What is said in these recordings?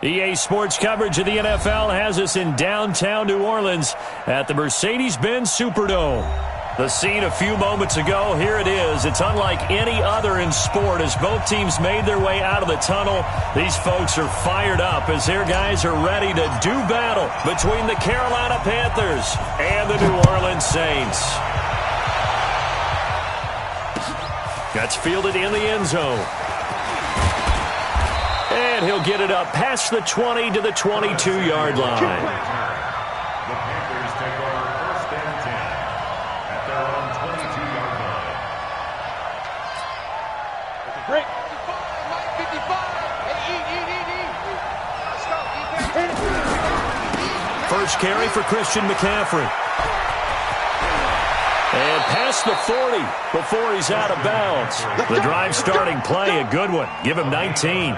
EA Sports coverage of the NFL has us in downtown New Orleans at the Mercedes-Benz Superdome. The scene a few moments ago, here it is. It's unlike any other in sport as both teams made their way out of the tunnel. These folks are fired up as their guys are ready to do battle between the Carolina Panthers and the New Orleans Saints. That's fielded in the end zone. And he'll get it up past the 20 to the 22-yard line. The Panthers take over first and 10 at their own 22-yard line. Break. 55. First carry for Christian McCaffrey. And past the 40 before he's out of bounds. The drive starting play, a good one. Give him 19.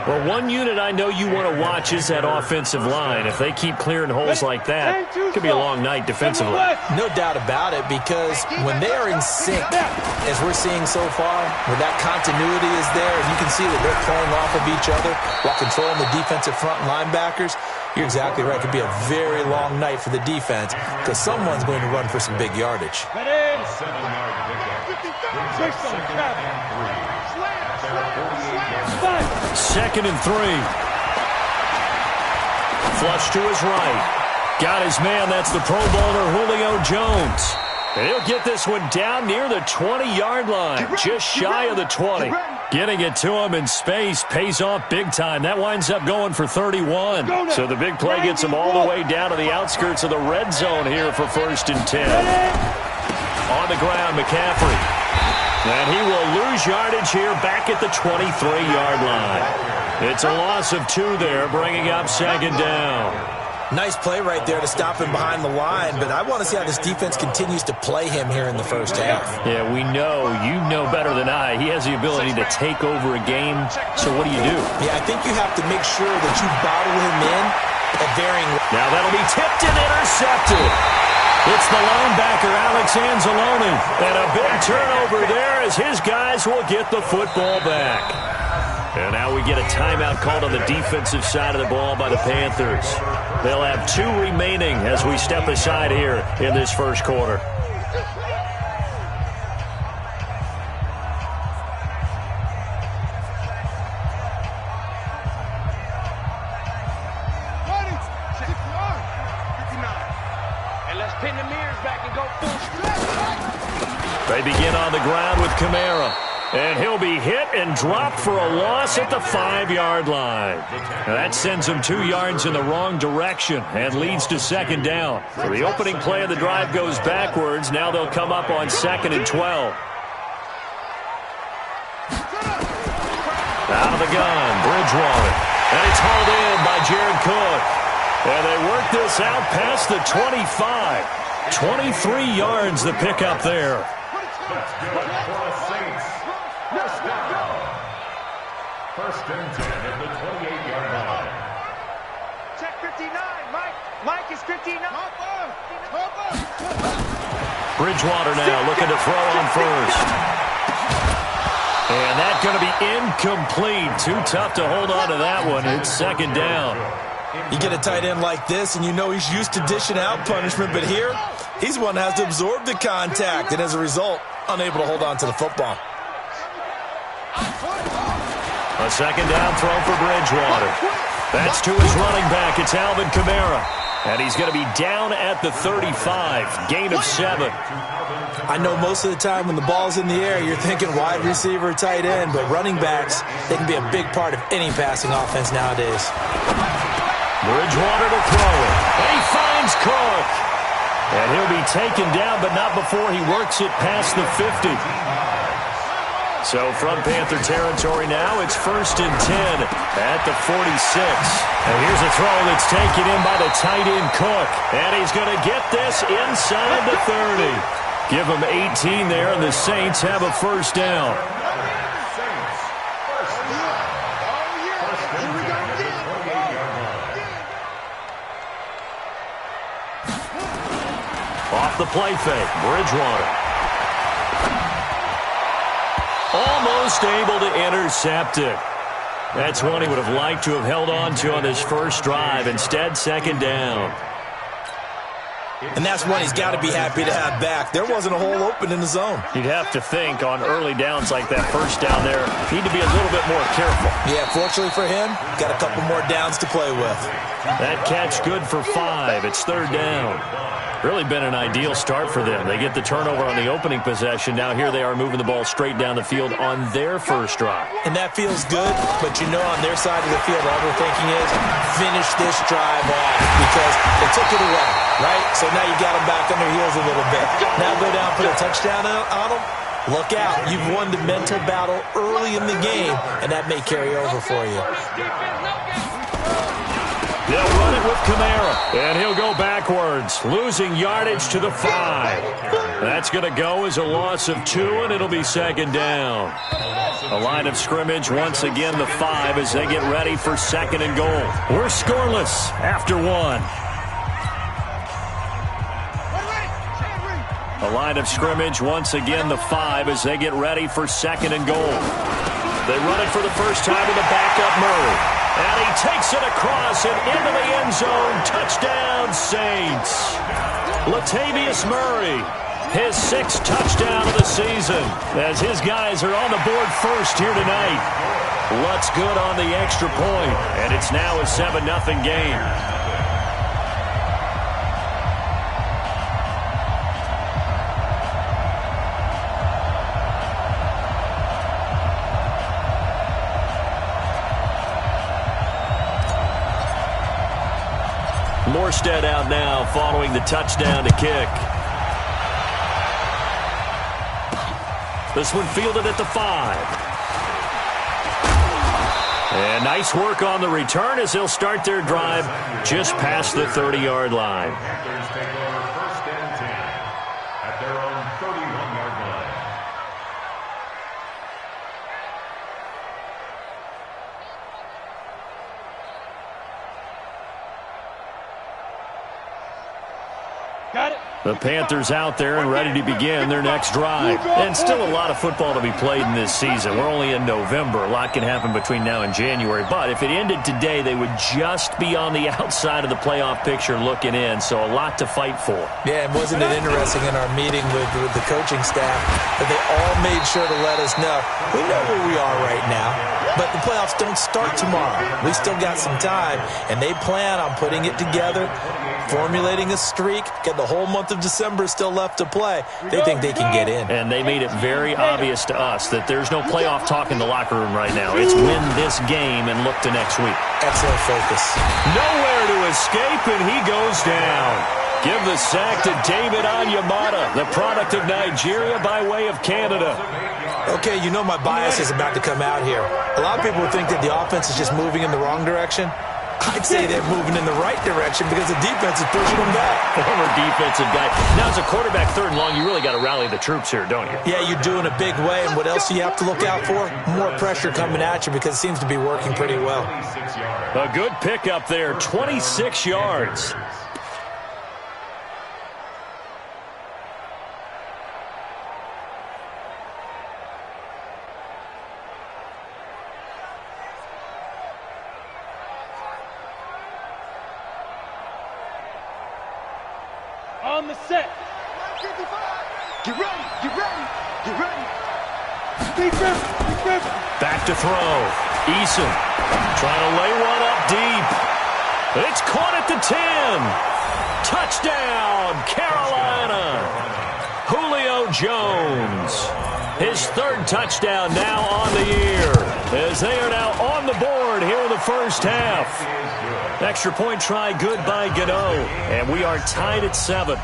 Well, one unit I know you want to watch is that offensive line. If they keep clearing holes like that, it could be a long night defensively. No doubt about it, because when they are in sync, as we're seeing so far, where that continuity is there, and you can see that they're playing off of each other while controlling the defensive front linebackers, you're exactly right. It could be a very long night for the defense because someone's going to run for some big yardage. 7-yard Second and 3. Flush to his right. Got his man. That's the Pro Bowler Julio Jones. And he'll get this one down near the 20-yard line, just shy of the 20. Getting it to him in space pays off big time. That winds up going for 31. So the big play gets him all the way down to the outskirts of the red zone here for first and 10. On the ground, McCaffrey. And he will lose yardage here back at the 23-yard line. It's a loss of 2 there, bringing up second down. Nice play right there to stop him behind the line, but I want to see how this defense continues to play him here in the first half. Yeah, we know. You know better than I. He has the ability to take over a game, so what do you do? Yeah, I think you have to make sure that you bottle him in at varying... Now that'll be tipped and intercepted. It's the linebacker, Alex Anzalone, and a big turnover there as his guys will get the football back. And now we get a timeout called on the defensive side of the ball by the Panthers. They'll have 2 remaining as we step aside here in this first quarter. They begin on the ground with Kamara. And he'll be hit and dropped for a loss at the 5-yard line. Now that sends him 2 yards in the wrong direction and leads to second down. So the opening play of the drive goes backwards. Now they'll come up on 2nd and 12. Out of the gun, Bridgewater. And it's hauled in by Jared Cook. And they work this out past the 25. 23 yards the pickup there. First and 10 at the 28-yard line. Check 59. Mike is 59. Bridgewater now looking to throw on first. And that's going to be incomplete. Too tough to hold on to that one. It's second down. You get a tight end like this, and you know he's used to dishing out punishment, but here, he's the one that has to absorb the contact, and as a result, unable to hold on to the football. A second down throw for Bridgewater. That's to his running back. It's Alvin Kamara. And he's going to be down at the 35. Gain of 7. I know most of the time when the ball's in the air, you're thinking wide receiver, tight end, but running backs, they can be a big part of any passing offense nowadays. Bridgewater to throw it. And he finds Cook. And he'll be taken down, but not before he works it past the 50. So from Panther territory now, it's first and 10 at the 46. And here's a throw that's taken in by the tight end Cook. And he's going to get this inside the 30. Give him 18 there, and the Saints have a first down. Off the play fake, Bridgewater. Almost able to intercept it. That's one he would have liked to have held on to on this first drive. Instead, second down. And that's one he's got to be happy to have back. There wasn't a hole open in the zone. You'd have to think on early downs like that first down there, need to be a little bit more careful. Yeah, fortunately for him, got a couple more downs to play with. That catch good for 5. It's third down. Really been an ideal start for them. They get the turnover on the opening possession. Now here they are moving the ball straight down the field on their first drive. And that feels good, but you know on their side of the field, all they're thinking is finish this drive off because they took it away, right? So now you got them back on their heels a little bit. Now go down, put a touchdown on them. Look out. You've won the mental battle early in the game, and that may carry over for you. They'll run it with Kamara, and he'll go backwards, losing yardage to the 5. That's going to go as a loss of 2, and it'll be second down. A line of scrimmage, once again the 5 as they get ready for second and goal. We're scoreless after 1. A line of scrimmage, once again the 5 as they get ready for second and goal. They run it for the first time with a backup Murray. And he takes it across and into the end zone. Touchdown, Saints. Latavius Murray, his 6th touchdown of the season, as his guys are on the board first here tonight. Lutz good on the extra point, and it's now a 7-0 game. Morstead out now following the touchdown to kick. This one fielded at the 5. And nice work on the return as they'll start their drive just past the 30-yard line. Panthers take over first and 10 at their own 31-yard line. Got it. The Panthers out there and ready to begin their next drive. And still a lot of football to be played in this season. We're only in November. A lot can happen between now and January. But if it ended today, they would just be on the outside of the playoff picture looking in. So a lot to fight for. Yeah, and wasn't it interesting in our meeting with the coaching staff that they all made sure to let us know, we know where we are right now, but the playoffs don't start tomorrow. We still got some time, and they plan on putting it together, formulating a streak, get the whole month of December still left to play. They think they can get in. And they made it very obvious to us that there's no playoff talk in the locker room right now. It's win this game and look to next week. Excellent focus. Nowhere to escape, and he goes down. Give the sack to David Onyemata, the product of Nigeria by way of Canada. Okay, you know my bias is about to come out here. A lot of people think that the offense is just moving in the wrong direction. I'd say they're moving in the right direction because the defense is pushing them back. Former defensive guy. Now, as a quarterback, third and long, you really got to rally the troops here, don't you? Yeah, you do in a big way. And what else do you have to look out for? More pressure coming at you because it seems to be working pretty well. A good pickup there, 26 yards. On the set. Get ready, get ready, get ready. Defense, defense. Back to throw. Eason trying to lay one up deep. It's caught at the 10. Touchdown, Carolina. Julio Jones. His 3rd touchdown now on the year, as they are now on the board here in the first half. Extra point try good by Gano, and we are tied at 7.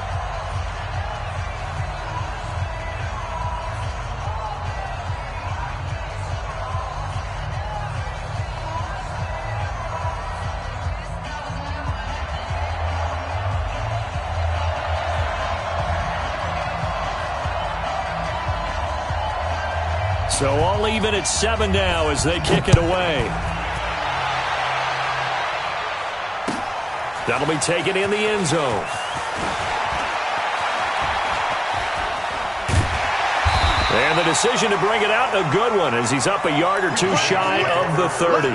So all even at 7 now as they kick it away. That'll be taken in the end zone. And the decision to bring it out, a good one, as he's up a yard or two shy of the 30.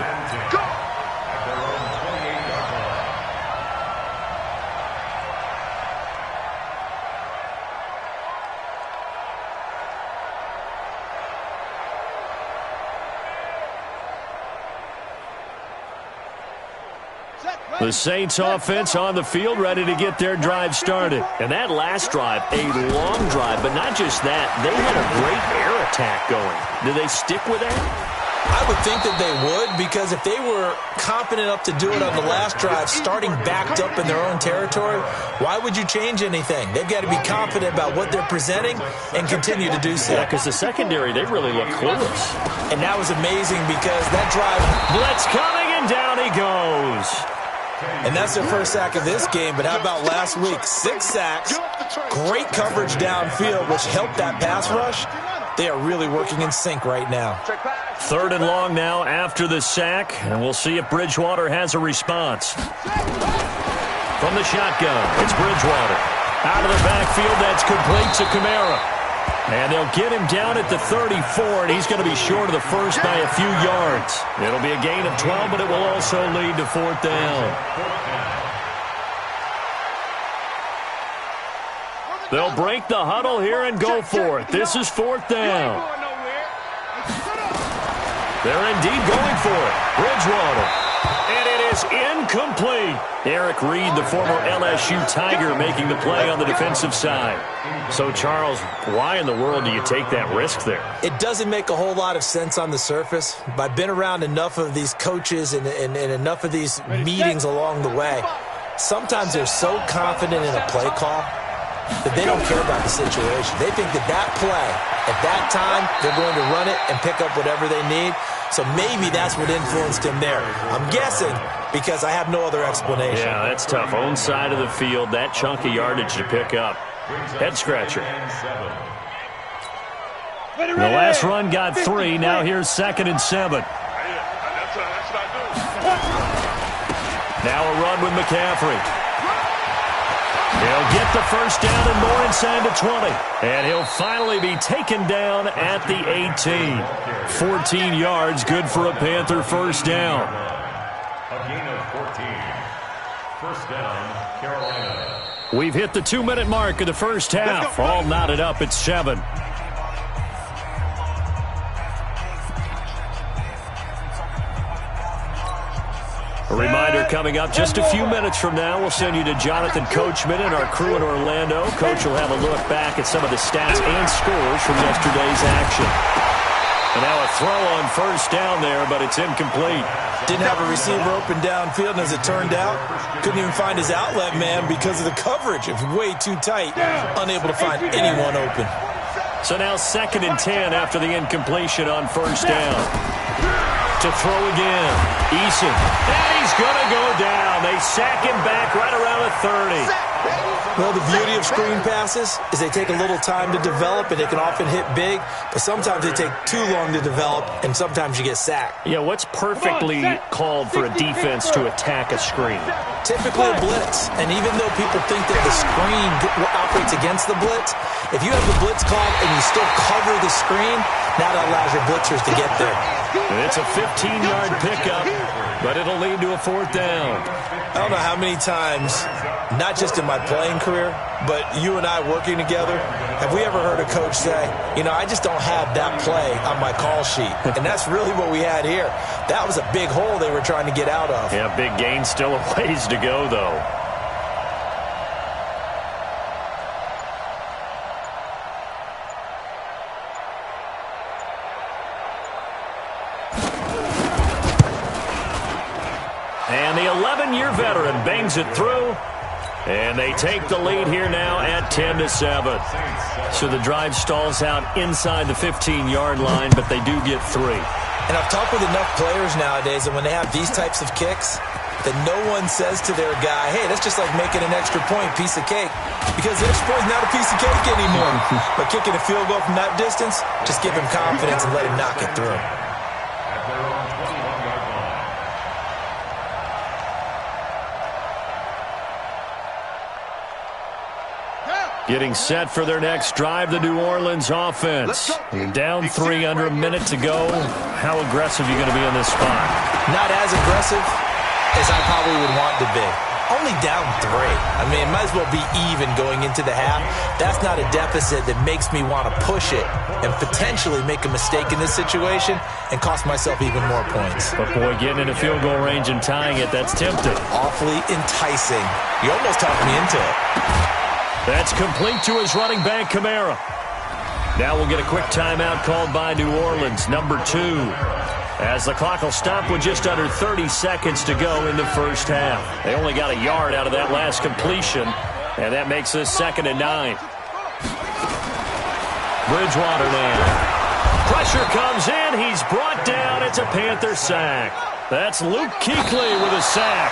The Saints offense on the field, ready to get their drive started. And that last drive, a long drive, but not just that. They had a great air attack going. Do they stick with that? I would think that they would, because if they were confident enough to do it on the last drive, starting backed up in their own territory, why would you change anything? They've got to be confident about what they're presenting and continue to do so. Yeah, because the secondary, they really look clueless. And that was amazing because that drive... Blitz coming, and down he goes. And that's their first sack of this game, but how about last week? 6 sacks, great coverage downfield, which helped that pass rush. They are really working in sync right now. 3rd and long now after the sack, and we'll see if Bridgewater has a response. From the shotgun, it's Bridgewater. Out of the backfield, that's complete to Kamara. And they'll get him down at the 34, and he's going to be short of the first by a few yards. It'll be a gain of 12, but it will also lead to 4th down. They'll break the huddle here and go for it. This is 4th down. They're indeed going for it. Bridgewater. And it is incomplete. Eric Reed, the former LSU Tiger, making the play on the defensive side. So, Charles, why in the world do you take that risk there? It doesn't make a whole lot of sense on the surface, but I've been around enough of these coaches and enough of these meetings along the way. Sometimes they're so confident in a play call that they don't care about the situation. They think that play, at that time, they're going to run it and pick up whatever they need. So maybe that's what influenced him there. I'm guessing because I have no other explanation. Yeah, that's tough. Own side of the field, that chunk of yardage to pick up. Head scratcher. The last run got 3. Now here's 2nd and 7. Now a run with McCaffrey. He'll get the first down and more inside the 20. And he'll finally be taken down at the 18. 14 yards, good for a Panther first down. A gain of 14. First down, Carolina. We've hit the 2-minute mark of the first half. All knotted up at 7. A reminder coming up just a few minutes from now. We'll send you to Jonathan Coachman and our crew in Orlando. Coach will have a look back at some of the stats and scores from yesterday's action. And now a throw on first down there, but it's incomplete. Didn't have a receiver open downfield, and as it turned out, couldn't even find his outlet man because of the coverage. It was way too tight, unable to find anyone open. So now 2nd and 10 after the incompletion on first down. To throw again. Eason. And he's going to go down. They sack him back right around the 30. Well, the beauty of screen passes is they take a little time to develop, and they can often hit big, but sometimes they take too long to develop, and sometimes you get sacked. Yeah, what's perfectly called for a defense to attack a screen? Typically a blitz, and even though people think that the screen operates against the blitz, if you have the blitz called and you still cover the screen, that allows your blitzers to get there. And it's a 15-yard pickup, but it'll lead to a 4th down. I don't know how many times, not just in my playing career, but you and I working together, have we ever heard a coach say, you know, I just don't have that play on my call sheet. And that's really what we had here. That was a big hole they were trying to get out of. Yeah, big gain, still a ways to go, though. And the 11-year veteran bangs it through. And they take the lead here now at 10-7. So the drive stalls out inside the 15-yard line, but they do get 3. And I've talked with enough players nowadays that when they have these types of kicks, that no one says to their guy, hey, that's just like making an extra point, piece of cake. Because the extra point is not a piece of cake anymore. But kicking a field goal from that distance, just give him confidence and let him knock it through. Getting set for their next drive, the New Orleans offense. Down 3 under a minute to go. How aggressive are you going to be in this spot? Not as aggressive as I probably would want to be. Only down 3. I mean, it might as well be even going into the half. That's not a deficit that makes me want to push it and potentially make a mistake in this situation and cost myself even more points. But, boy, getting in a field goal range and tying it, that's tempting. Awfully enticing. You almost talked me into it. That's complete to his running back, Kamara. Now we'll get a quick timeout called by New Orleans, number 2. As the clock will stop with just under 30 seconds to go in the first half. They only got a yard out of that last completion, and that makes this 2nd and 9. Bridgewater now. Pressure comes in. He's brought down. It's a Panther sack. That's Luke Kuechly with a sack.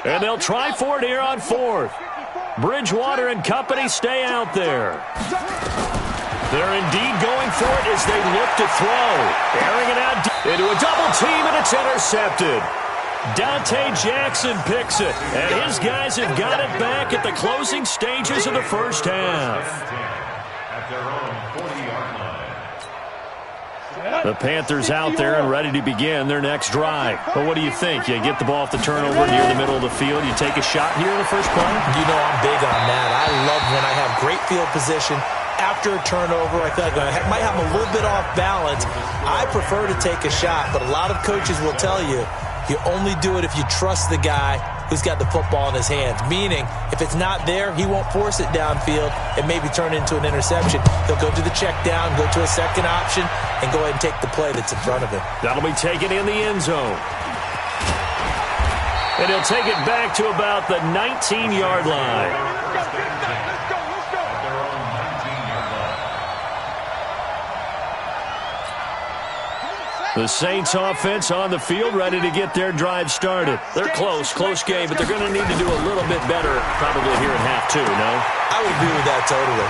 And they'll try for it here on 4th. Bridgewater and company stay out there. They're indeed going for it as they look to throw. Airing it out into a double team, and it's intercepted. Dante Jackson picks it, and his guys have got it back at the closing stages of the first half. At their own 40-yard line. The Panthers out there and ready to begin their next drive. But what do you think? You get the ball off the turnover near the middle of the field. You take a shot here in the first play? You know I'm big on that. I love when I have great field position after a turnover. I feel like I might have a little bit off balance. I prefer to take a shot, but a lot of coaches will tell you, you only do it if you trust the guy who's got the football in his hands. Meaning, if it's not there, he won't force it downfield and maybe turn into an interception. He'll go to the check down, go to a second option, and go ahead and take the play that's in front of him. That'll be taken in the end zone. And he'll take it back to about the 19-yard line. The Saints offense on the field, ready to get their drive started. They're close game, but they're going to need to do a little bit better probably here in half 2, no? I would agree with that totally.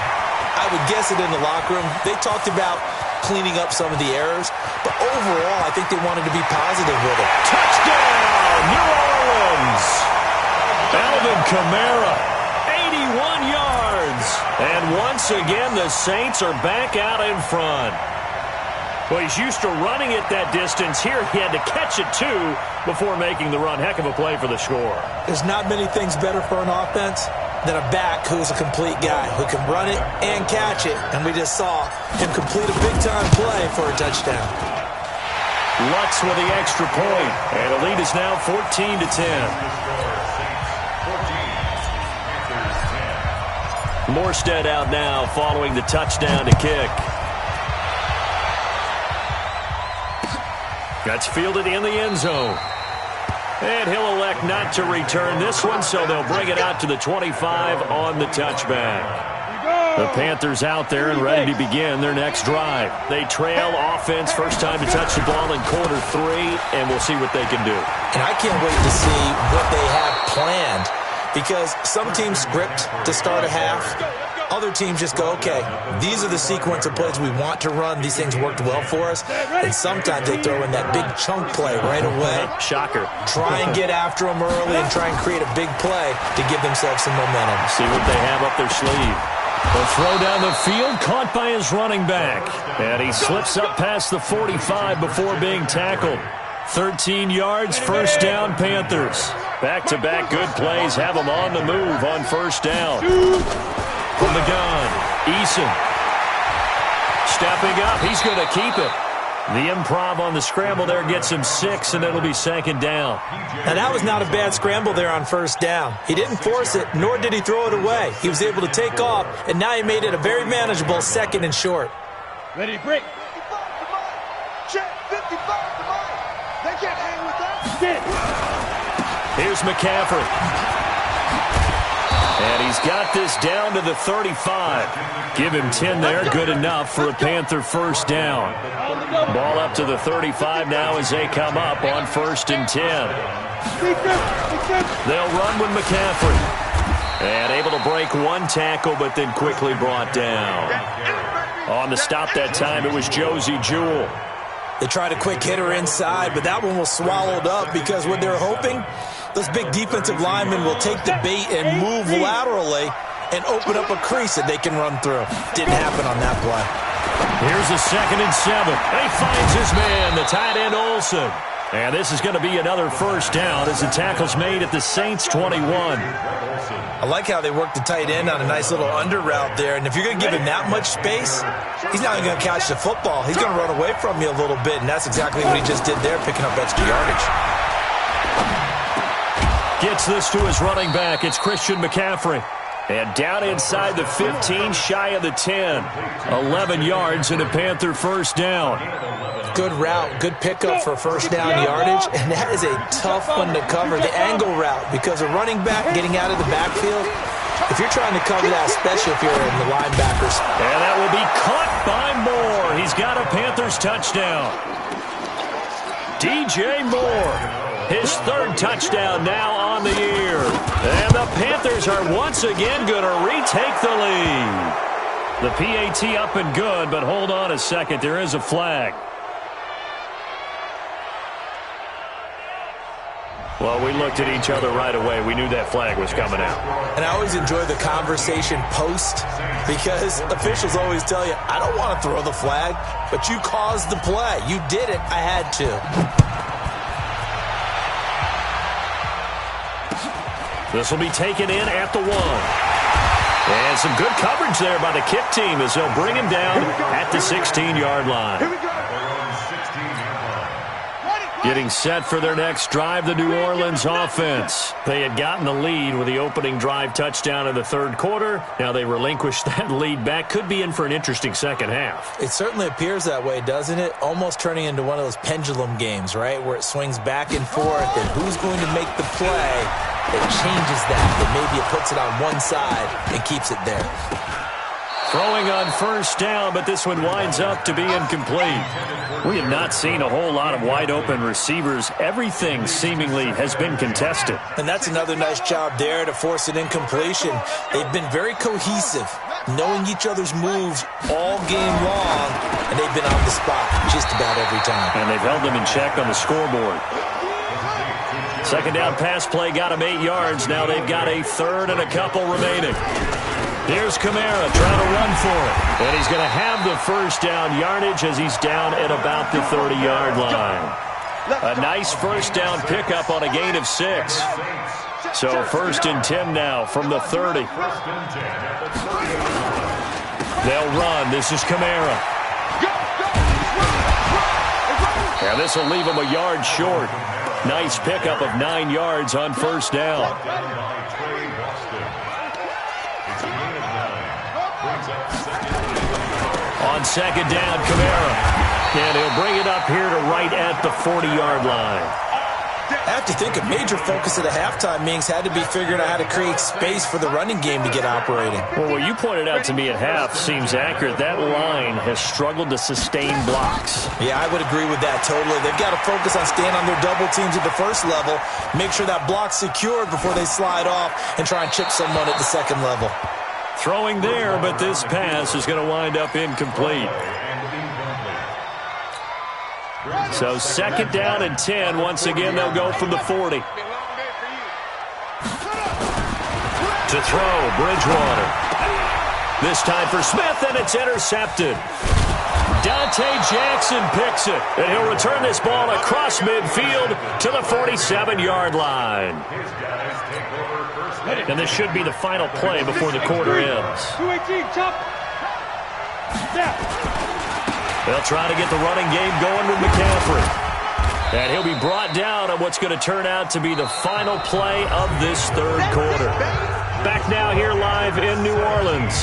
I would guess it in the locker room. They talked about cleaning up some of the errors, but overall, I think they wanted to be positive with it. Touchdown, New Orleans! Alvin Kamara, 81 yards. And once again, the Saints are back out in front. Well, he's used to running it that distance. Here, he had to catch it, too, before making the run. Heck of a play for the score. There's not many things better for an offense than a back who is a complete guy, who can run it and catch it. And we just saw him complete a big-time play for a touchdown. Lutz with the extra point. And the lead is now 14-10. Morstead out now following the touchdown to kick. That's fielded in the end zone. And he'll elect not to return this one, so they'll bring it out to the 25 on the touchback. The Panthers out there and ready to begin their next drive. They trail offense, first time to touch the ball in quarter 3, and we'll see what they can do. And I can't wait to see what they have planned, because some teams script to start a half. Other teams just go, okay, these are the sequence of plays we want to run. These things worked well for us. And sometimes they throw in that big chunk play right away. Shocker. Try and get after them early and try and create a big play to give themselves some momentum. See what they have up their sleeve. The throw down the field, caught by his running back. And he slips up past the 45 before being tackled. 13 yards, first down, Panthers. Back-to-back good plays have them on the move on first down. From the gun, Eason. Stepping up, he's going to keep it. The improv on the scramble there gets him 6, and it'll be second down. Now, that was not a bad scramble there on first down. He didn't force it, nor did he throw it away. He was able to take off, and now he made it a very manageable second and short. Ready to break. 55 to Mike. They can't hang with that. Here's McCaffrey. And he's got this down to the 35. Give him 10 there, good enough for a Panther first down. Ball up to the 35 now as they come up on 1st and 10. They'll run with McCaffrey. And able to break one tackle, but then quickly brought down. On the stop that time, it was Josie Jewell. They tried a quick hitter inside, but that one was swallowed up because what they're hoping, those big defensive linemen will take the bait and move laterally and open up a crease that they can run through. Didn't happen on that play. Here's a 2nd and 7. And he finds his man, the tight end Olsen. And this is going to be another first down as the tackle's made at the Saints 21. I like how they work the tight end on a nice little under route there. And if you're going to give him that much space, he's not going to catch the football. He's going to run away from you a little bit, and that's exactly what he just did there, picking up extra yardage. Gets this to his running back. It's Christian McCaffrey. And down inside the 15, shy of the 10. 11 yards and a Panther first down. Good route, good pickup for first down yardage, and that is a tough one to cover, the angle route, because a running back getting out of the backfield, if you're trying to cover that, especially if you're in the linebackers. And that will be caught by Moore. He's got a Panthers touchdown. DJ Moore, his 3rd touchdown now on the year. And the Panthers are once again going to retake the lead. The PAT up and good, but hold on a second. There is a flag. Well, we looked at each other right away. We knew that flag was coming out. And I always enjoy the conversation post because officials always tell you, I don't want to throw the flag, but you caused the play. You did it. I had to. This will be taken in at the 1. And some good coverage there by the kick team as they'll bring him down at the 16-yard line. Getting set for their next drive, the New Orleans offense. They had gotten the lead with the opening drive touchdown in the 3rd quarter. Now they relinquished that lead back. Could be in for an interesting second half. It certainly appears that way, doesn't it? Almost turning into one of those pendulum games, right, where it swings back and forth, and who's going to make the play that changes that maybe it puts it on one side and keeps it there. Throwing on first down, but this one winds up to be incomplete. We have not seen a whole lot of wide-open receivers. Everything seemingly has been contested. And that's another nice job there to force an incompletion. They've been very cohesive, knowing each other's moves all game long, and they've been on the spot just about every time. And they've held them in check on the scoreboard. 2nd down pass play got them 8 yards. Now they've got a 3rd and a couple remaining. Here's Kamara trying to run for it. And he's going to have the first down yardage as he's down at about the 30-yard line. A nice first down pickup on a gain of 6. So 1st and 10 now from the 30. They'll run. This is Kamara. And this will leave him a yard short. Nice pickup of 9 yards on first down. On 2nd down, Kamara. And he'll bring it up here to right at the 40-yard line. I have to think a major focus of the halftime meetings had to be figuring out how to create space for the running game to get operating. Well, what you pointed out to me at half seems accurate. That line has struggled to sustain blocks. Yeah, I would agree with that totally. They've got to focus on staying on their double teams at the first level, make sure that block's secured before they slide off and try and chip someone at the second level. Throwing there, but this pass is going to wind up incomplete. So 2nd down and 10. Once again, they'll go from the 40. To throw, Bridgewater. This time for Smith, and it's intercepted. Dante Jackson picks it, and he'll return this ball across midfield to the 47-yard line. And this should be the final play before the quarter ends. They'll try to get the running game going with McCaffrey. And he'll be brought down on what's going to turn out to be the final play of this 3rd quarter. Back now here live in New Orleans.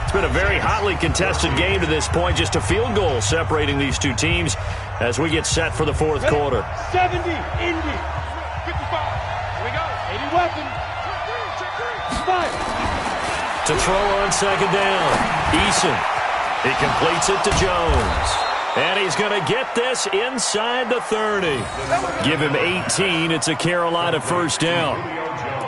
It's been a very hotly contested game to this point. Just a field goal separating these two teams as we get set for the 4th quarter. 70, Indy. 55. Here we go. 80 weapon. To throw on 2nd down. Eason. He completes it to Jones. And he's going to get this inside the 30. Give him 18. It's a Carolina first down.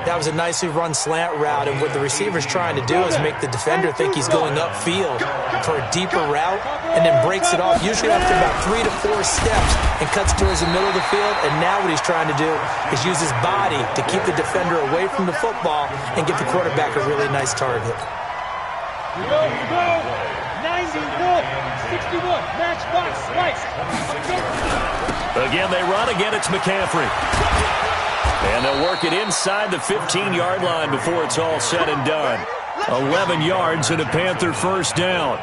That was a nicely run slant route, and what the receiver's trying to do is make the defender think he's going upfield for a deeper route and then breaks it off, usually after about 3 to 4 steps, and cuts towards the middle of the field. And now what he's trying to do is use his body to keep the defender away from the football and give the quarterback a really nice target. You go. 90, 61, match box, right. Again, they run. Again, it's McCaffrey. And they'll work it inside the 15-yard line before it's all said and done. 11 yards and a Panther first down.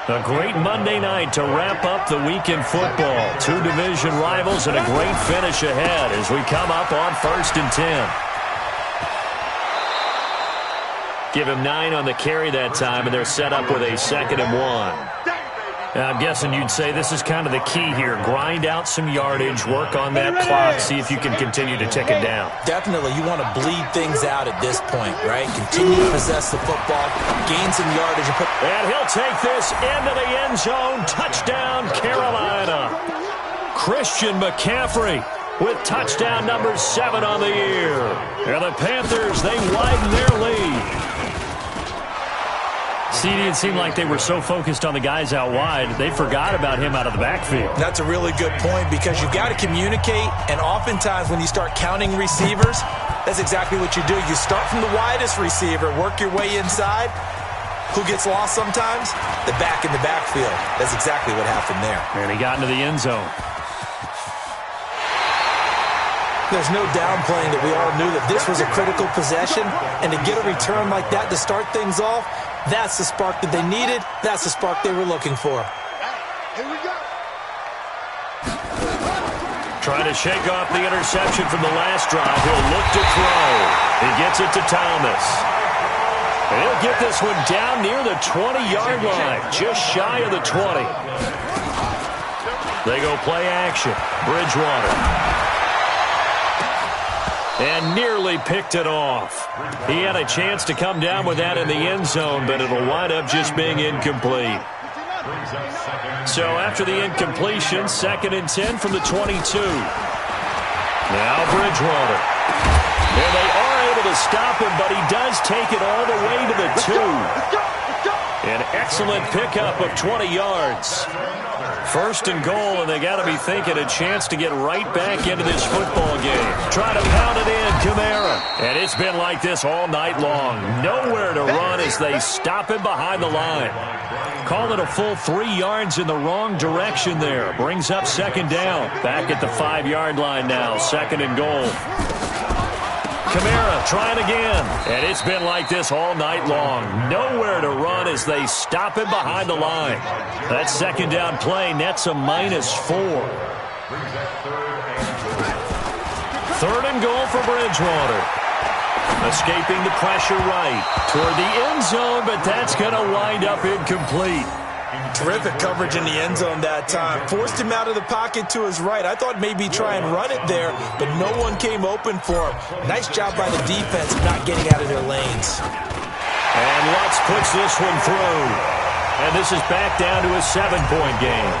A great Monday night to wrap up the week in football. 2 division rivals and a great finish ahead as we come up on 1st and 10. Give him 9 on the carry that time, and they're set up with a 2nd and 1. Now, I'm guessing you'd say this is kind of the key here. Grind out some yardage, work on that clock, see if you can continue to tick it down. Definitely. You want to bleed things out at this point, right? Continue to possess the football, gain some yardage. And he'll take this into the end zone. Touchdown, Carolina. Christian McCaffrey with touchdown number 7 on the year. And the Panthers, they widen their lead. CD, it seemed like they were so focused on the guys out wide, they forgot about him out of the backfield. That's a really good point because you've got to communicate, and oftentimes when you start counting receivers, that's exactly what you do. You start from the widest receiver, work your way inside. Who gets lost sometimes? The back in the backfield. That's exactly what happened there. And he got into the end zone. There's no downplaying that we all knew that this was a critical possession, and to get a return like that to start things off, that's the spark that they needed. That's the spark they were looking for. Here we go. Trying to shake off the interception from the last drive. He'll look to throw. He gets it to Thomas. And he'll get this one down near the 20-yard line, just shy of the 20. They go play action. Bridgewater. And nearly picked it off. He had a chance to come down with that in the end zone, but it'll wind up just being incomplete. So after the incompletion, 2nd and 10 from the 22. Now Bridgewater. And they are able to stop him, but he does take it all the way to the 2. An excellent pickup of 20 yards. 1st and goal, and they got to be thinking a chance to get right back into this football game. Try to pound it in, Kamara. And it's been like this all night long. Nowhere to run as they stop him behind the line. Call it a full 3 yards in the wrong direction there. Brings up 2nd down. Back at the 5-yard line now. 2nd and goal. Kamara trying again. And it's been like this all night long. Nowhere to run as they stop him behind the line. That 2nd down play nets a -4. 3rd and goal for Bridgewater. Escaping the pressure right toward the end zone, but that's going to wind up incomplete. Terrific coverage in the end zone that time. Forced him out of the pocket to his right. I thought maybe try and run it there, but no one came open for him. Nice job by the defense not getting out of their lanes. And Lutz puts this one through. And this is back down to a 7-point game.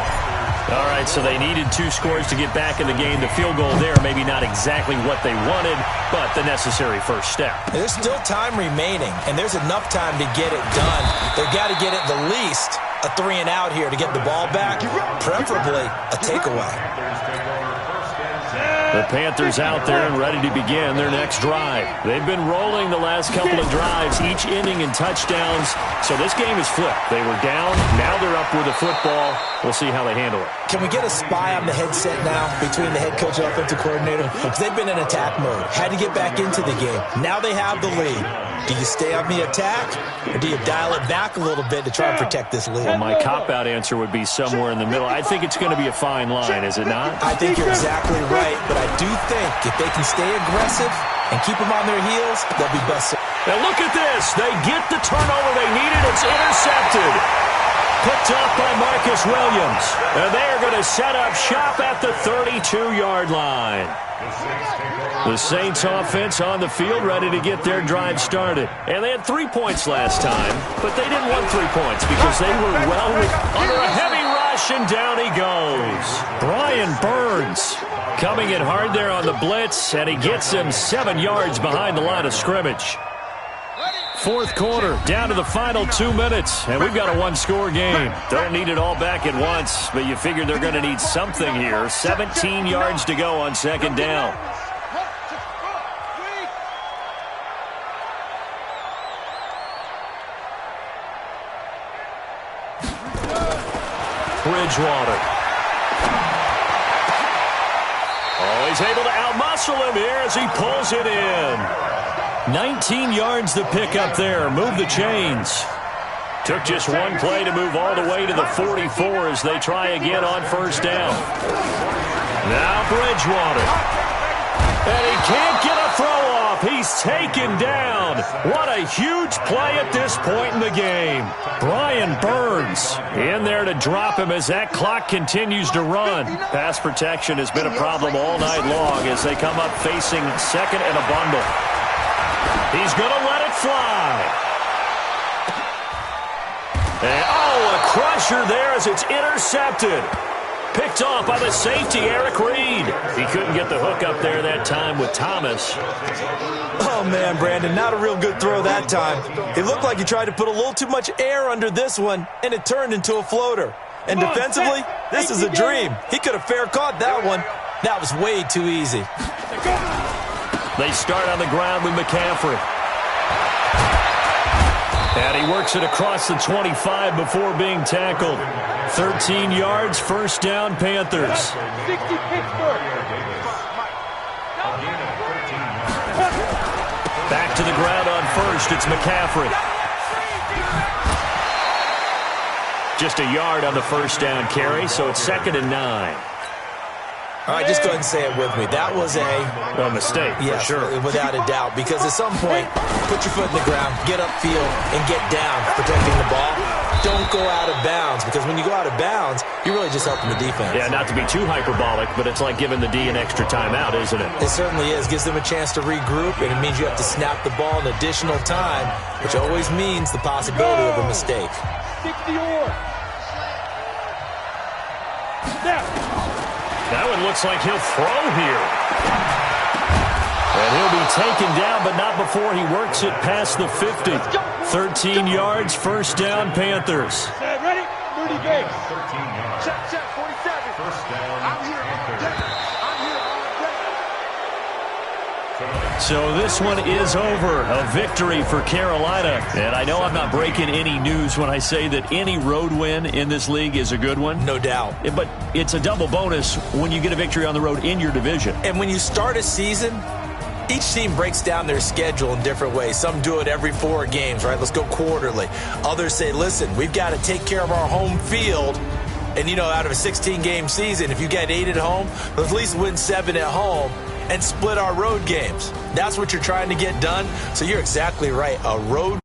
All right, so they needed 2 scores to get back in the game. The field goal there, maybe not exactly what they wanted, but the necessary first step. There's still time remaining, and there's enough time to get it done. They've got to get at the least a 3 and out here to get the ball back, preferably a takeaway. The Panthers out there and ready to begin their next drive. They've been rolling the last couple of drives, each ending in touchdowns. So this game is flipped. They were down. Now they're up with the football. We'll see how they handle it. Can we get a spy on the headset now between the head coach and offensive coordinator? Because they've been in attack mode. Had to get back into the game. Now they have the lead. Do you stay on the attack, or do you dial it back a little bit to try and protect this lead? Well, my cop-out answer would be somewhere in the middle. I think it's going to be a fine line, is it not? I think you're exactly right, but I do think if they can stay aggressive and keep them on their heels, they'll be best. Now look at this. They get the turnover they needed. It's intercepted. Picked up by Marcus Williams. And they are going to set up shop at the 32-yard line. The Saints offense on the field ready to get their drive started. And they had 3 points last time, but they didn't want 3 points because they were well under a heavy rush. rush, and down he goes. Brian Burns coming in hard there on the blitz, and he gets him 7 yards behind the line of scrimmage. Fourth quarter, down to the final 2 minutes, and we've got a one-score game. Don't need it all back at once, but you figure they're going to need something here. 17 yards to go on second down. Bridgewater. Oh, he's able to outmuscle him here as he pulls it in. 19 yards to pick up there. Move the chains. Took just one play to move all the way to the 44 as they try again on first down. Now Bridgewater. And he can't get a throw off. He's taken down. What a huge play at this point in the game. Brian Burns in there to drop him as that clock continues to run. Pass protection has been a problem all night long as they come up facing second and a bundle. He's going to let it fly. And, a crusher there as it's intercepted. Picked off by the safety, Eric Reed. He couldn't get the hook up there that time with Thomas. Oh, man, Brandon, not a real good throw that time. It looked like he tried to put a little too much air under this one, and it turned into a floater. And defensively, this is a dream. He could have fair caught that one. That was way too easy. They start on the ground with McCaffrey. And he works it across the 25 before being tackled. 13 yards, first down, Panthers. 60 Pittsburgh. Back to the ground on first, it's McCaffrey. Just a yard on the first down carry, so it's 2nd and 9. All right, just go ahead and say it with me. That was a mistake, yes, for sure. Without a doubt, because at some point, put your foot in the ground, get upfield, and get down protecting the ball. Don't go out of bounds, because when you go out of bounds, you're really just helping the defense. Yeah, not to be too hyperbolic, but it's like giving the D an extra timeout, isn't it? It certainly is. Gives them a chance to regroup, and it means you have to snap the ball an additional time, which always means the possibility of a mistake. 60 or. Snap. That one looks like he'll throw here. And he'll be taken down, but not before he works it past the 50. 13 yards, first down, Panthers. Ready? Moody Bates. 13 yards. Check, 47. First down, I'm here. So this one is over. A victory for Carolina. And I know I'm not breaking any news when I say that any road win in this league is a good one. No doubt. But it's a double bonus when you get a victory on the road in your division. And when you start a season, each team breaks down their schedule in different ways. Some do it every 4 games, right? Let's go quarterly. Others say, listen, we've got to take care of our home field. And, out of a 16-game season, if you get 8 at home, let's at least win 7 at home and split our road games. That's what you're trying to get done. So you're exactly right. A road